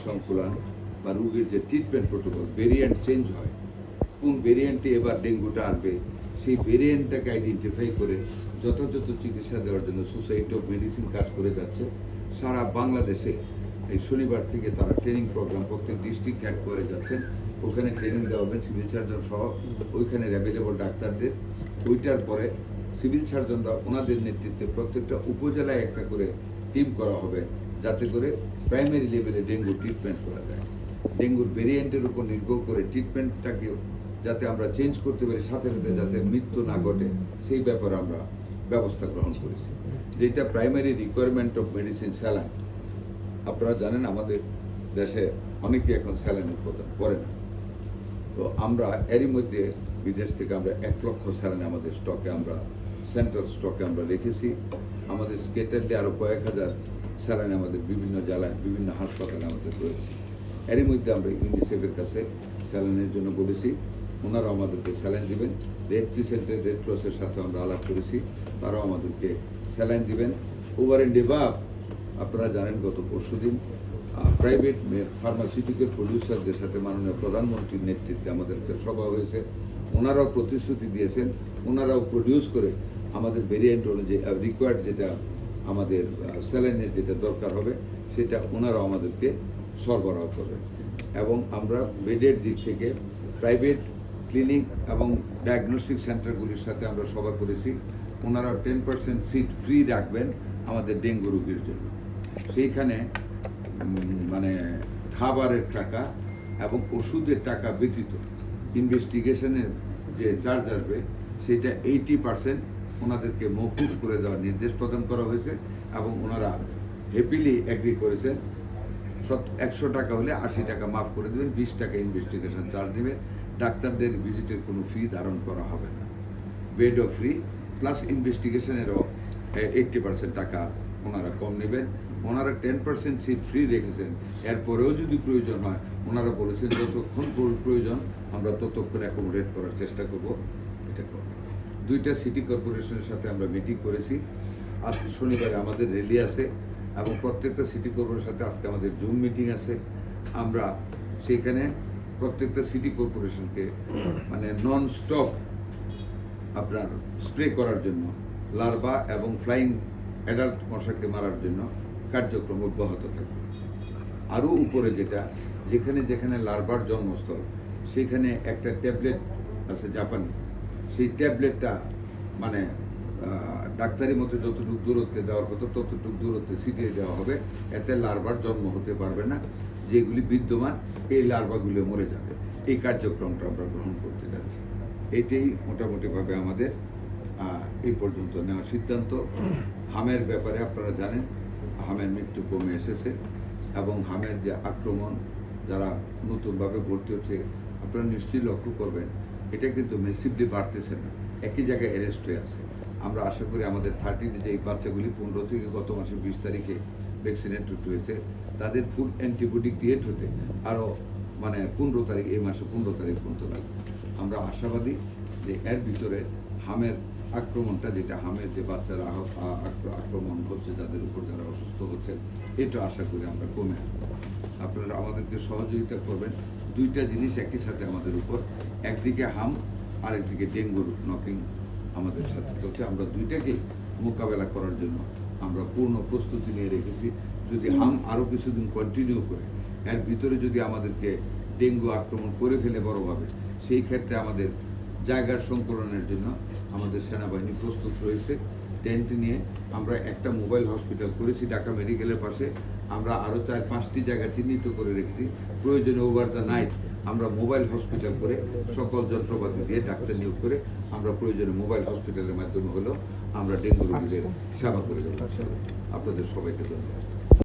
সংকুলন বা রোগীর যে ট্রিটমেন্ট প্রোটোকল ভেরিয়েন্ট চেঞ্জ হয়, কোন ভেরিয়েন্টে এবার ডেঙ্গুটা আসবে সেই ভেরিয়েন্টটাকে আইডেন্টিফাই করে যথাযথ চিকিৎসা দেওয়ার জন্য সোসাইটি অফ মেডিসিন কাজ করে যাচ্ছে। সারা বাংলাদেশে এই শনিবার থেকে তারা ট্রেনিং প্রোগ্রাম প্রত্যেক ডিস্ট্রিক্ট হেড করে যাচ্ছেন, ওখানে ট্রেনিং দেওয়া হবে সিভিল সার্জন সহ ওইখানে অ্যাভেলেবল ডাক্তারদের। ওইটার পরে সিভিল সার্জনরা ওনাদের নেতৃত্বে প্রত্যেকটা উপজেলায় একটা করে টিম করা হবে, যাতে করে প্রাইমারি লেভেলে ডেঙ্গু ট্রিটমেন্ট করা যায়। ডেঙ্গুর ভেরিয়েন্টের উপর নির্ভর করে ট্রিটমেন্টটাকে যাতে আমরা চেঞ্জ করতে পারি, সাথে সাথে যাতে মৃত্যু না ঘটে সেই ব্যাপারে আমরা ব্যবস্থা গ্রহণ করেছি। যেটা primary requirement of medicine saline, আপনারা জানেন আমাদের দেশে অনেকে এখন স্যালাইন উৎপাদন করে না, তো আমরা এরই মধ্যে বিদেশ থেকে আমরা 1 লক্ষ স্যালাইন আমাদের স্টকে আমরা সেন্ট্রাল স্টকে আমরা রেখেছি। আমাদের স্কেটারলি আরও কয়েক হাজার স্যালাইন আমাদের বিভিন্ন জেলায় বিভিন্ন হাসপাতালে আমাদের রয়েছে। এরই মধ্যে আমরা ইউনিসেফের কাছে স্যালাইনের জন্য বলেছি, ওনারাও আমাদেরকে স্যালাইন দিবেন। রেড ক্রিসেন্টের রেড ক্রসের সাথে আমরা আলাপ করেছি, তারাও আমাদেরকে স্যালাইন দিবেন। ওভার অ্যান্ড এবাভ আপনারা জানেন গত পরশুদিন প্রাইভেট ফার্মাসিউটিক্যাল প্রডিউসারদের সাথে মাননীয় প্রধানমন্ত্রীর নেতৃত্বে আমাদেরকে সভা হয়েছে। ওনারাও প্রতিশ্রুতি দিয়েছেন, ওনারাও প্রডিউস করে আমাদের ভেরিয়েন্ট অনুযায়ী রিকোয়ার্ড যেটা আমাদের স্যালাইনের যেটা দরকার হবে সেটা ওনারাও আমাদেরকে সরবরাহ করবেন। এবং আমরা বেডের দিক থেকে প্রাইভেট ক্লিনিক এবং ডায়াগনস্টিক সেন্টারগুলির সাথে আমরা সভা করেছি, ওনারা 10% সিট ফ্রি রাখবেন আমাদের ডেঙ্গু রোগীর জন্য। সেইখানে মানে খাবারের টাকা এবং ওষুধের টাকা ব্যতীত ইনভেস্টিগেশনের যে চার্জ আসবে সেটা 80% ওনাদেরকে মওকুফ করে দেওয়ার নির্দেশ প্রদান করা হয়েছে। এবং ওনারা হ্যাপিলি এগ্রি করেছেন 100 টাকা হলে 80 টাকা মাফ করে দেবেন, 20 টাকা ইনভেস্টিগেশন চার্জ দেবে। ডাক্তারদের ভিজিটের কোনো ফি ধারণ করা হবে না, বেডও ফ্রি, প্লাস ইনভেস্টিগেশনেরও 80% টাকা ওনারা কম নেবেন। ওনারা 10% সিট ফ্রি রেখেছেন, এরপরেও যদি প্রয়োজন হয় ওনারা বলেছেন যতক্ষণ প্রয়োজন আমরা ততক্ষণ অ্যাকোমোডেট করার চেষ্টা করব। এটা করব। 2টা সিটি কর্পোরেশনের সাথে আমরা মিটিং করেছি। আজকে শনিবারে আমাদের র্যালি আছে এবং প্রত্যেকটা সিটি কর্পোরেশনের সাথে আজকে আমাদের জুম মিটিং আছে। আমরা সেখানে প্রত্যেকটা সিটি কর্পোরেশনকে মানে নন স্টপ আপনার স্প্রে করার জন্য লার্ভা এবং ফ্লাইং অ্যাডাল্ট মশাকে মারার জন্য কার্যক্রম অব্যাহত থাকবে। আরও উপরে যেখানে যেখানে লার্ভার জন্মস্থল সেখানে একটা ট্যাবলেট আছে জাপানি, সেই ট্যাবলেটটা মানে ডাক্তারি মতো যতটুকু দূরত্বে দেওয়ার কথা ততটুকু দূরত্বে ছিটিয়ে দেওয়া হবে, এতে লার্ভার জন্ম হতে পারবে না। যেগুলি বিদ্যমান এই লার্ভাগুলো মরে যাবে। এই কার্যক্রমটা আমরা গ্রহণ করতে যাচ্ছি। এটাই মোটামুটিভাবে আমাদের এই পর্যন্ত নেওয়ার সিদ্ধান্ত। হামের ব্যাপারে আপনারা জানেন হামের মৃত্যু কমে এসেছে এবং হামের যে আক্রমণ যারা নতুনভাবে ভর্তি হচ্ছে আপনারা নিশ্চয়ই লক্ষ্য করবেন, এটা কিন্তু মেসিভলি বাড়তেছে না, একই জায়গায় অ্যারেস্ট হয়ে আছে। আমরা আশা করি আমাদের 30 যে বাচ্চাগুলি 15 থেকে গত মাসে 20 তারিখে ভ্যাকসিনেটেড হয়েছে তাদের ফুল অ্যান্টিবডি ক্রিয়েট হতে আরও মানে 15 তারিখ, এই মাসে 15 তারিখ পর্যন্ত লাগবে। আমরা আশাবাদী যে এর ভিতরে হামের আক্রমণটা, যেটা হামের যে বাচ্চারা আক্রমণ হচ্ছে যাদের উপর যারা অসুস্থ হচ্ছেন, এটা আশা করি আমরা কমে আসবো। আপনারা আমাদেরকে সহযোগিতা করবেন। 2টা জিনিস একই সাথে আমাদের উপর, একদিকে হাম আরেকদিকে ডেঙ্গুর নকিং আমাদের সাথে চলছে। আমরা 2টাকেই মোকাবেলা করার জন্য আমরা পূর্ণ প্রস্তুতি নিয়ে রেখেছি। যদি হাম আরও কিছুদিন কন্টিনিউ করে এর ভিতরে যদি আমাদেরকে ডেঙ্গু আক্রমণ করে ফেলে বড়ভাবে, সেই ক্ষেত্রে আমাদের জায়গার সংকলনের জন্য আমাদের সেনাবাহিনী প্রস্তুত রয়েছে। টেন্ট নিয়ে আমরা একটা মোবাইল হসপিটাল করেছি ঢাকা মেডিকেলের পাশে। আমরা আরও 4-5টি জায়গা চিহ্নিত করে রেখেছি। প্রয়োজনে ওভার দ্য নাইট আমরা মোবাইল হসপিটাল করে সকল যন্ত্রপাতি দিয়ে ডাক্তার নিয়োগ করে আমরা প্রয়োজনে মোবাইল হসপিটালের মাধ্যমে হলেও আমরা ডেঙ্গু রোগীদের সেবা করে দেবো। আপনাদের সবাইকে ধন্যবাদ।